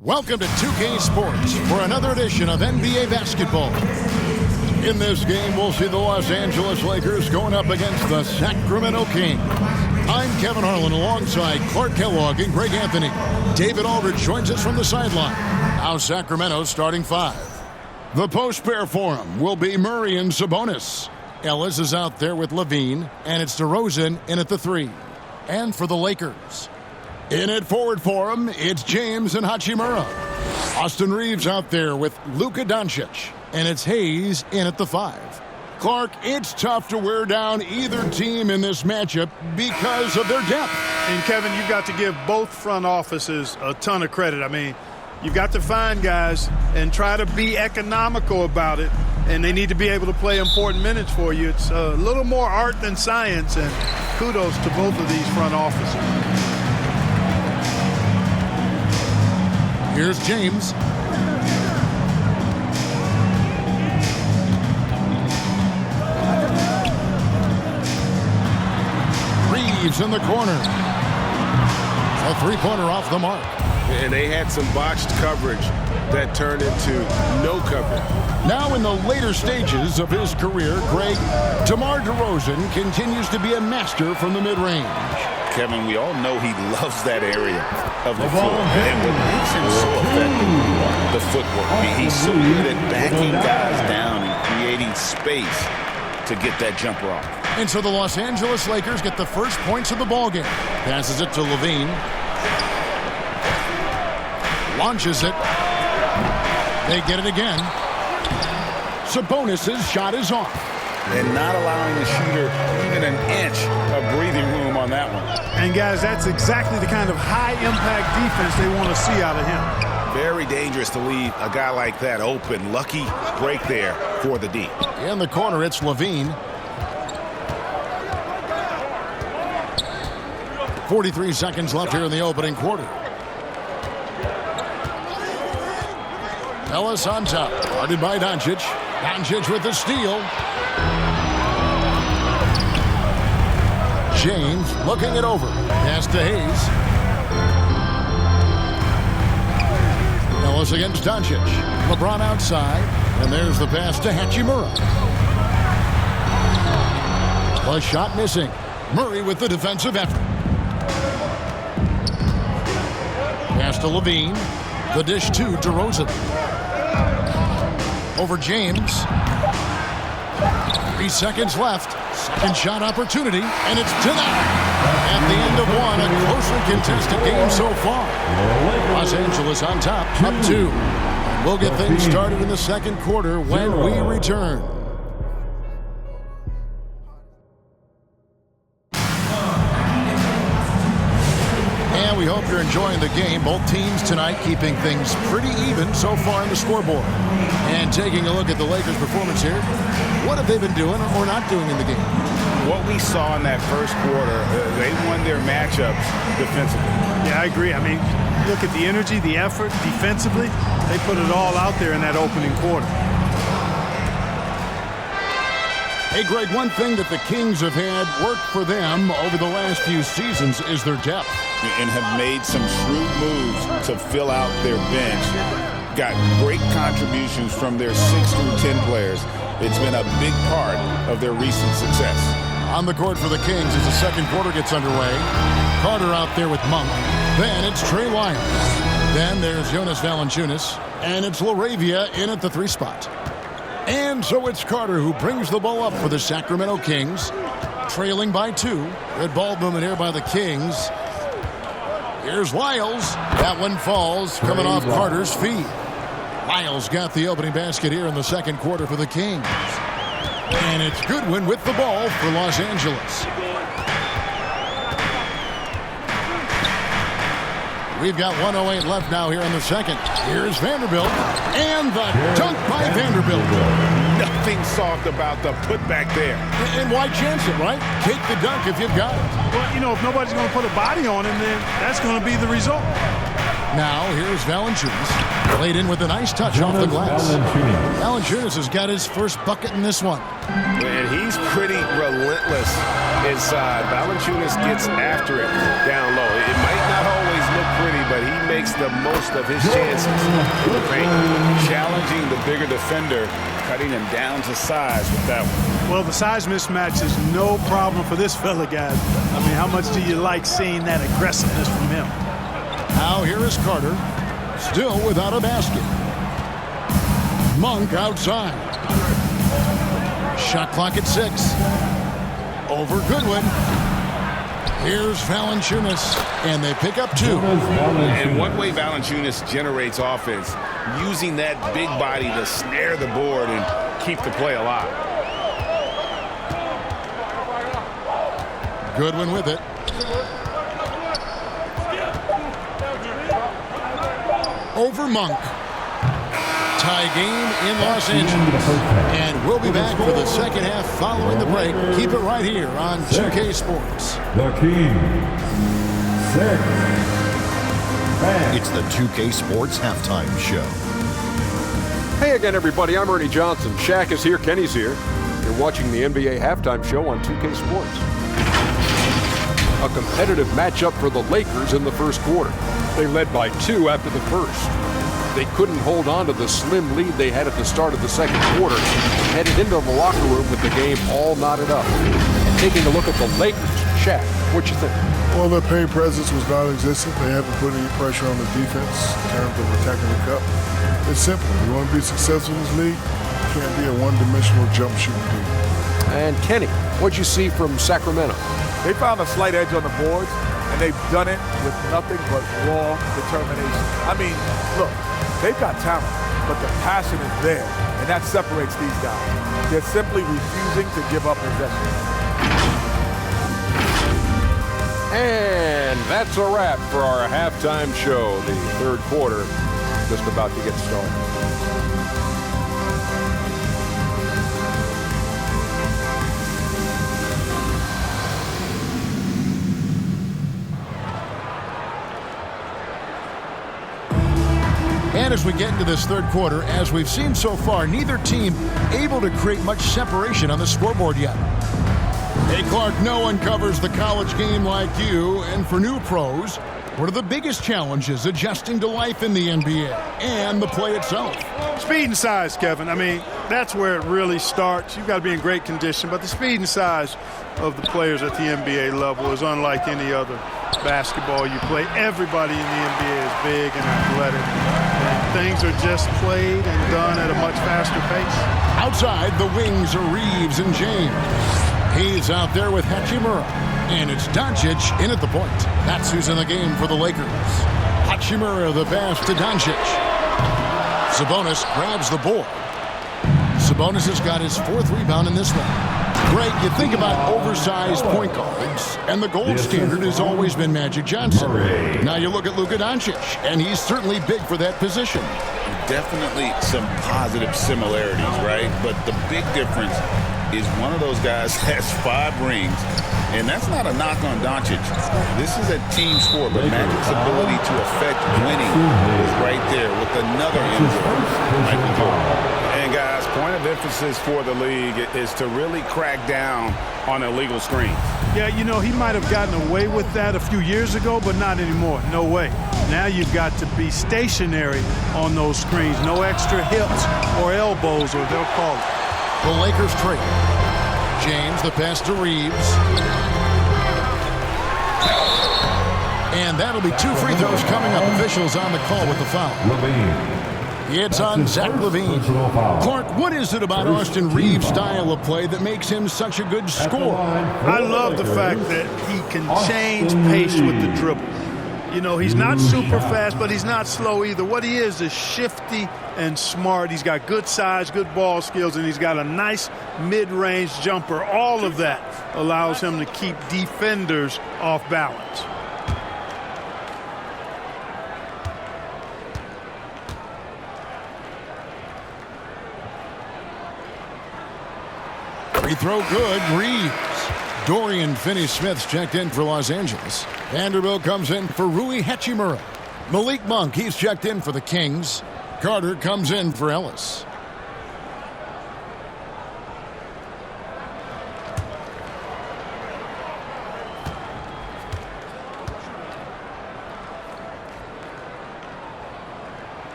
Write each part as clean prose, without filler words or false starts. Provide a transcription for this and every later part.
Welcome to 2K Sports for another edition of NBA basketball. In this game, we'll see the Los Angeles Lakers going up against the Sacramento Kings. I'm Kevin Harlan alongside Clark Kellogg and Greg Anthony. David Aldridge joins us from the sideline. Now Sacramento starting five. The post-pair for him will be Murray and Sabonis. Ellis is out there with Levine, and it's DeRozan in at the three. And for the Lakers, in at forward for him, it's James and Hachimura. Austin Reeves out there with Luka Doncic, and it's Hayes in at the five. Clark, it's tough to wear down either team in this matchup because of their depth. And Kevin, you've got to give both front offices a ton of credit. I mean, you've got to find guys and try to be economical about it, and they need to be able to play important minutes for you. It's a little more art than science, and kudos to both of these front offices. Here's James. Reeves in the corner. A three-pointer off the mark. And they had some botched coverage that turned into no coverage. Now in the later stages of his career, Greg, DeMar DeRozan continues to be a master from the mid-range. Kevin, we all know he loves that area of the floor. And what makes him so effective, the footwork. He's so good at backing guys down and creating space to get that jumper off. And so the Los Angeles Lakers get the first points of the ballgame. Passes it to Levine. Launches it. They get it again. Sabonis' shot is off. And not allowing the shooter even an inch of breathing room on that one. And guys, that's exactly the kind of high-impact defense they want to see out of him. Very dangerous to leave a guy like that open. Lucky break there for the D. In the corner, it's Levine. 43 seconds left here in the opening quarter. Ellis on top, guarded by Doncic. Doncic with the steal. James looking it over. Pass to Hayes. Ellis against Doncic. LeBron outside. And there's the pass to Hachimura. A shot missing. Murray with the defensive effort. Pass to Levine. The dish to DeRozan. Over James. 3 seconds left. Second shot opportunity, and it's denied. At the end of one, a closely contested game so far. Los Angeles on top, up 2. We'll get things started in the second quarter when we return. And we hope you're enjoying the game. Both teams tonight keeping things pretty even so far on the scoreboard. And taking a look at the Lakers' performance here, what have they been doing or not doing in the game? What we saw in that first quarter, they won their matchups defensively. Yeah, I agree. I mean, look at the energy, the effort defensively. They put it all out there in that opening quarter. Hey, Greg, one thing that the Kings have had work for them over the last few seasons is their depth. And have made some shrewd moves to fill out their bench. Got great contributions from their 6 through 10 players. It's been a big part of their recent success. On the court for the Kings as the second quarter gets underway. Carter out there with Monk. Then it's Trey Lyles. Then there's Jonas Valanciunas. And it's LaRavia in at the 3 spot. And so it's Carter who brings the ball up for the Sacramento Kings. Trailing by 2. Good ball movement here by the Kings. Here's Lyles. That one falls, coming off Carter's feet. Lyles got the opening basket here in the second quarter for the Kings. And it's Goodwin with the ball for Los Angeles. We've got 1:08 left now here in the second. Here's Vanderbilt. And the dunk by Vanderbilt. Nothing soft about the putback there. And why chance it, right? Take the dunk if you've got it. Well, you know, if nobody's going to put a body on him, then that's going to be the result. Now, here's Valanciunas. Laid in with a nice touch off the glass. Valanciunas has got his first bucket in this one. And he's pretty relentless inside. Valanciunas gets after it down low. It might not always look pretty, but he makes the most of his chances. Great. Challenging the bigger defender, cutting him down to size with that one. Well, the size mismatch is no problem for this fella, guys. I mean, how much do you like seeing that aggressiveness from him? Now here is Carter, still without a basket. Monk outside. Shot clock at 6. Over Goodwin. Here's Valanciunas, and they pick up 2. And one way Valanciunas generates offense, using that big body to snare the board and keep the play alive. Goodwin with it. Over Monk. Tie game in Los Angeles. And we'll be back for the second half following the break. Keep it right here on 2K Sports. The Kings. 6. It's the 2K Sports Halftime Show. Hey again, everybody. I'm Ernie Johnson. Shaq is here. Kenny's here. You're watching the NBA Halftime Show on 2K Sports. A competitive matchup for the Lakers in the first quarter. They led by 2 after the first. They couldn't hold on to the slim lead they had at the start of the second quarter, headed into the locker room with the game all knotted up. And taking a look at the Lakers, Shaq, what you think? Well, their paint presence was non-existent. They haven't put any pressure on the defense in terms of attacking the cup. It's simple. You want to be successful in this league, you can't be a one-dimensional jump shooting team. And Kenny, what'd you see from Sacramento? They found a slight edge on the boards, and they've done it with nothing but raw determination. I mean, look, they've got talent, but the passion is there, and that separates these guys. They're simply refusing to give up possession. And that's a wrap for our halftime show. The third quarter just about to get started. And as we get into this third quarter, as we've seen so far, neither team able to create much separation on the scoreboard yet. Hey, Clark, no one covers the college game like you. And for new pros, what are the biggest challenges adjusting to life in the NBA and the play itself? Speed and size, Kevin. I mean, that's where it really starts. You've got to be in great condition, but the speed and size of the players at the NBA level is unlike any other basketball you play. Everybody in the NBA is big and athletic, and things are just played and done at a much faster pace. Outside, the wings are Reeves and James. He's out there with Hachimura, and it's Doncic in at the point. That's who's in the game for the Lakers. Hachimura the pass to Doncic. Sabonis grabs the board. Sabonis has got his 4th rebound in this one. Greg, you think about oversized point guards, and the gold standard has always been Magic Johnson. Now you look at Luka Doncic, and he's certainly big for that position. Definitely some positive similarities, right? But the big difference is one of those guys has 5 rings, and that's not a knock on Doncic. This is a team sport, but Magic's ability to affect winning is right there with another injury, Michael Jordan. And guys, point of emphasis for the league is to really crack down on illegal screens. Yeah, you know, he might have gotten away with that a few years ago, but not anymore. No way. Now you've got to be stationary on those screens. No extra hips or elbows, or they'll call it. The Lakers trade. James, the pass to Reeves. And that'll be 2 free throws coming up. Officials on the call with the foul. It's on Zach LaVine. Clark, what is it about Austin Reeves' style of play that makes him such a good scorer? I love the fact that he can change pace with the dribble. You know, he's not super fast, but he's not slow either. What he is shifty and smart. He's got good size, good ball skills, and he's got a nice mid-range jumper. All of that allows him to keep defenders off balance. Free throw good. Reeves. Dorian Finney-Smith's checked in for Los Angeles. Vanderbilt comes in for Rui Hachimura. Malik Monk, he's checked in for the Kings. Carter comes in for Ellis.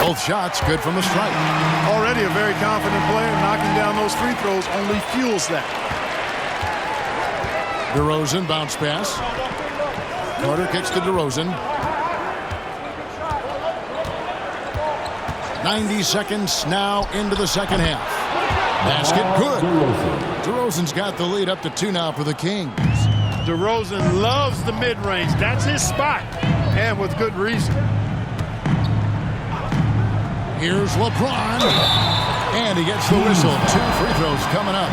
Both shots good from the strike. Already a very confident player. Knocking down those free throws only fuels that. DeRozan bounce pass. Carter kicks to DeRozan. 90 seconds now into the second half. Basket good. DeRozan's got the lead up to 2 now for the Kings. DeRozan loves the mid-range. That's his spot, and with good reason. Here's LeBron, and he gets the whistle. 2 free throws coming up.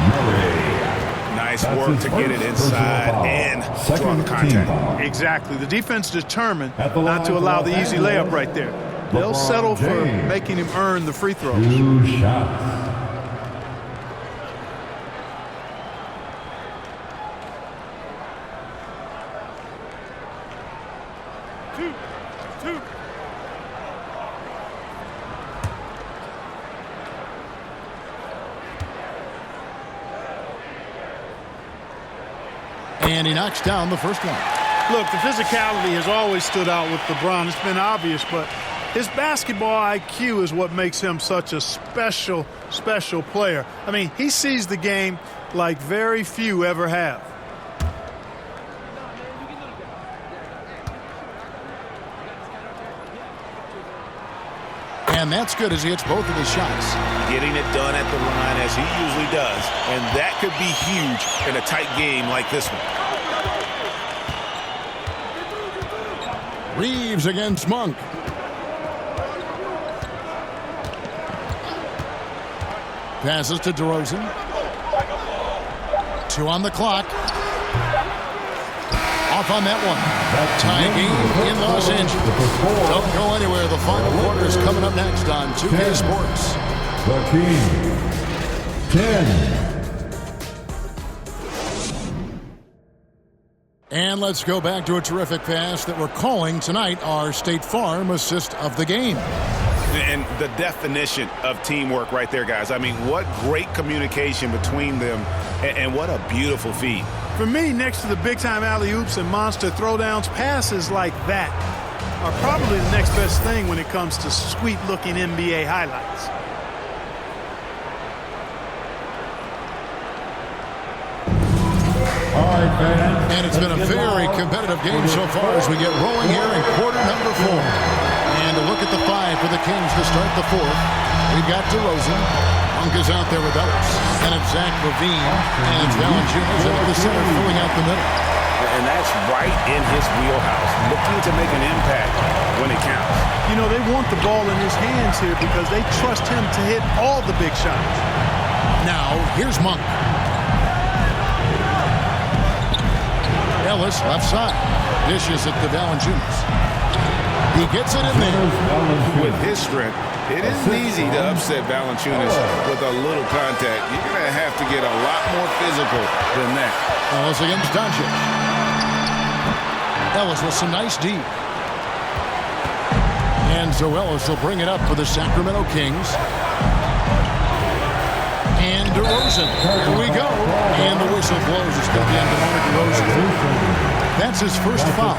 Nice work to get it inside and draw the contact. Exactly. The defense determined not to allow the easy layup right there. They'll settle for making him earn the free throws. 2 shots. And he knocks down the first one. Look, the physicality has always stood out with LeBron. It's been obvious, but his basketball IQ is what makes him such a special player. I mean, he sees the game like very few ever have. And that's good as he hits both of his shots. Getting it done at the line as he usually does. And that could be huge in a tight game like this one. Reeves against Monk. Passes to DeRozan. 2 on the clock. Off on that one. Tie game in Los Angeles. Don't go anywhere. The final quarter is coming up next on 2K Sports. The Kings, 10. And let's go back to a terrific pass that we're calling tonight our State Farm assist of the game. And the definition of teamwork right there, guys. I mean, what great communication between them, and what a beautiful feed. For me, next to the big-time alley-oops and monster throwdowns, passes like that are probably the next best thing when it comes to sweet-looking NBA highlights. All right, fans. And it's been a very competitive game so far as we get rolling here in quarter number 4. And a look at the 5 for the Kings to start the 4th. We've got DeRozan. Monk is out there with Ellis. And it's Zach LaVine. And it's Valanciunas at the center filling out the middle. And that's right in his wheelhouse. Looking to make an impact when it counts. You know, they want the ball in his hands here because they trust him to hit all the big shots. Now, here's Monk. Ellis, left side. Dishes it to Valanciunas. He gets it in there. With his strength, it isn't easy to upset Valanciunas with a little contact. You're going to have to get a lot more physical than that. Ellis against Doncic. Ellis with some nice D. And so Ellis will bring it up for the Sacramento Kings. And DeRozan. Here we go. And the whistle blows. It's going to be on DeMar DeRozan. That's his first foul.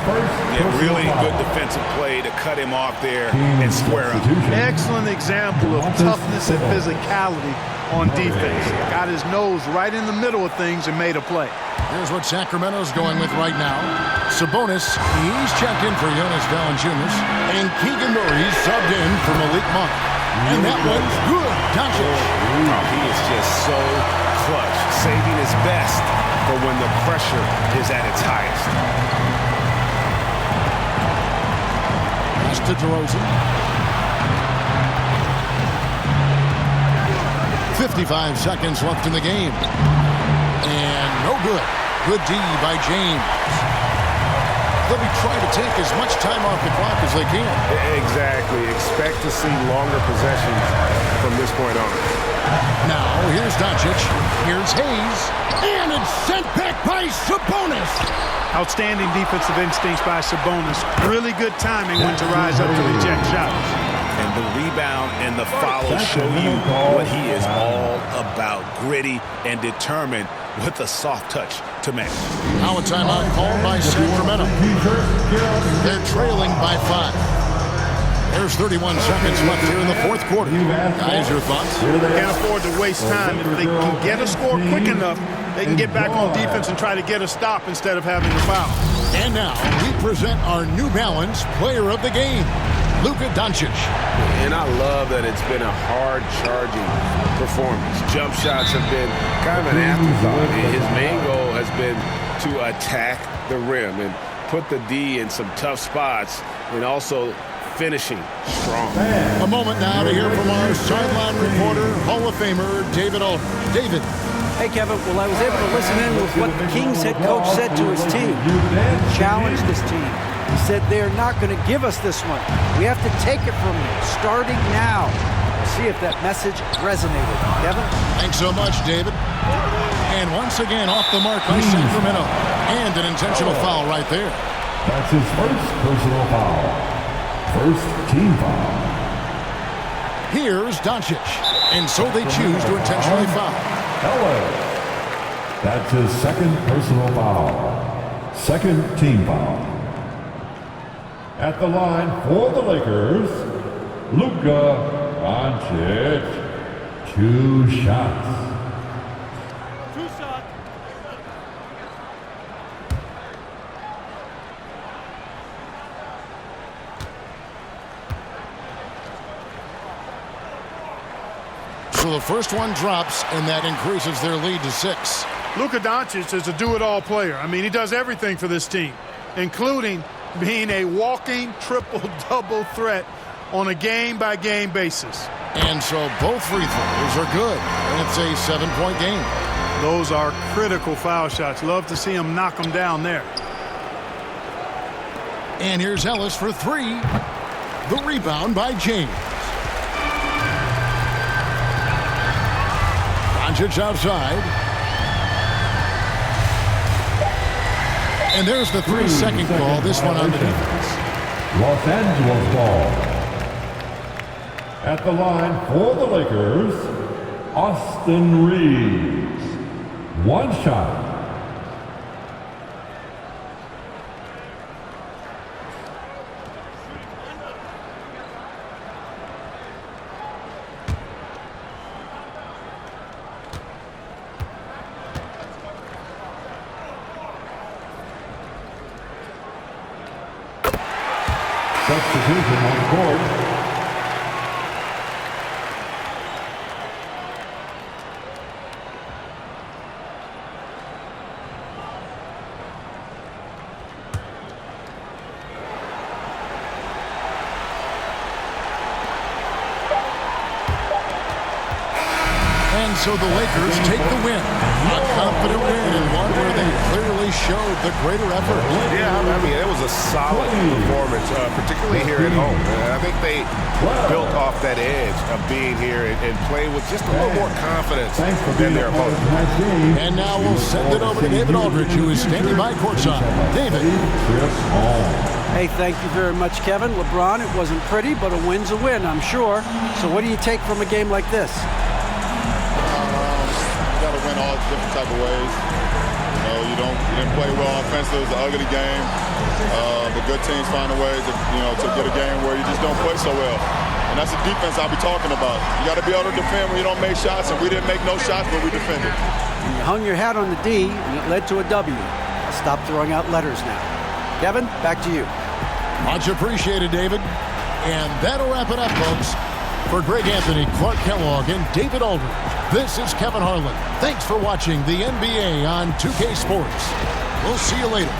Yeah, really good defensive play to cut him off there and square up. Excellent example of toughness and physicality on defense. Got his nose right in the middle of things and made a play. Here's what Sacramento's going with right now. Sabonis, he's checked in for Jonas Valanciunas. And Keegan Murray's subbed in for Malik Monk. And that one's good. Doncic. Oh, he is just so clutch, saving his best for when the pressure is at its highest. Pass to DeRozan. 55 seconds left in the game. And no good. Good D by James. They'll be trying to take as much time off the clock as they can. Exactly. Expect to see longer possessions from this point on. Now, here's Doncic. Here's Hayes. And it's sent back by Sabonis. Outstanding defensive instincts by Sabonis. Really good timing when to rise up to reject shots. And the rebound and the follow show you what he is all about. Gritty and determined with a soft touch to match. Now a timeout called by Sacramento. They're trailing by 5. There's 31 seconds left here in the fourth quarter. Guys, your thoughts? Can't afford to waste time. If they can get a score quick enough, they can get back on defense and try to get a stop instead of having to foul. And now we present our New Balance Player of the Game, Luka Doncic. And I love that it's been a hard-charging performance. Jump shots have been kind of an afterthought. His main goal has been to attack the rim and put the D in some tough spots and also finishing strong. A moment now to hear from our sideline reporter, Hall of Famer David Aldridge. David. Hey, Kevin. Well, I was able to listen in with what the Kings head coach said to his team. He challenged his team. He said they're not going to give us this one. We have to take it from them, starting now. We'll see if that message resonated. Kevin? Thanks so much, David. And once again, off the mark by Sacramento. And an intentional foul right there. That's his first personal foul. First team foul. Here's Doncic. And so they choose to intentionally foul. Hello. That's his second personal foul. Second team foul. At the line for the Lakers, Luka Doncic. 2 shots. So the first one drops, and that increases their lead to 6. Luka Doncic is a do-it-all player. I mean, he does everything for this team, including being a walking triple-double threat on a game-by-game basis. And so both free throws are good, and it's a 7-point game. Those are critical foul shots. Love to see him knock them down there. And here's Ellis for 3. The rebound by James. Doncic outside. And there's the 3-second call. This one on the defense. Los Angeles ball. At the line for the Lakers, Austin Reeves. 1 shot. Substitution on the board. And so the Lakers take the win. A confident win and one where they clearly showed the greater effort. Yeah, I mean, it was a solid performance, particularly here at home. I think they built off that edge of being here and playing with just a little more confidence than their opponent. And now we'll send it over to David Aldridge, who is standing by courtside. David. Hey, thank you very much, Kevin. LeBron, it wasn't pretty, but a win's a win, I'm sure. So what do you take from a game like this? You got to win all different type of ways. You know, you didn't play well offensively. It was an ugly game. The good teams find a way to get a game where you just don't play so well. And that's the defense I'll be talking about. You got to be able to defend when you don't make shots, and we didn't make no shots, but we defended. You hung your hat on the D, and it led to a W. I'll stop throwing out letters now. Kevin, back to you. Much appreciated, David. And that'll wrap it up, folks. For Greg Anthony, Clark Kellogg, and David Aldridge, this is Kevin Harlan. Thanks for watching the NBA on 2K Sports. We'll see you later.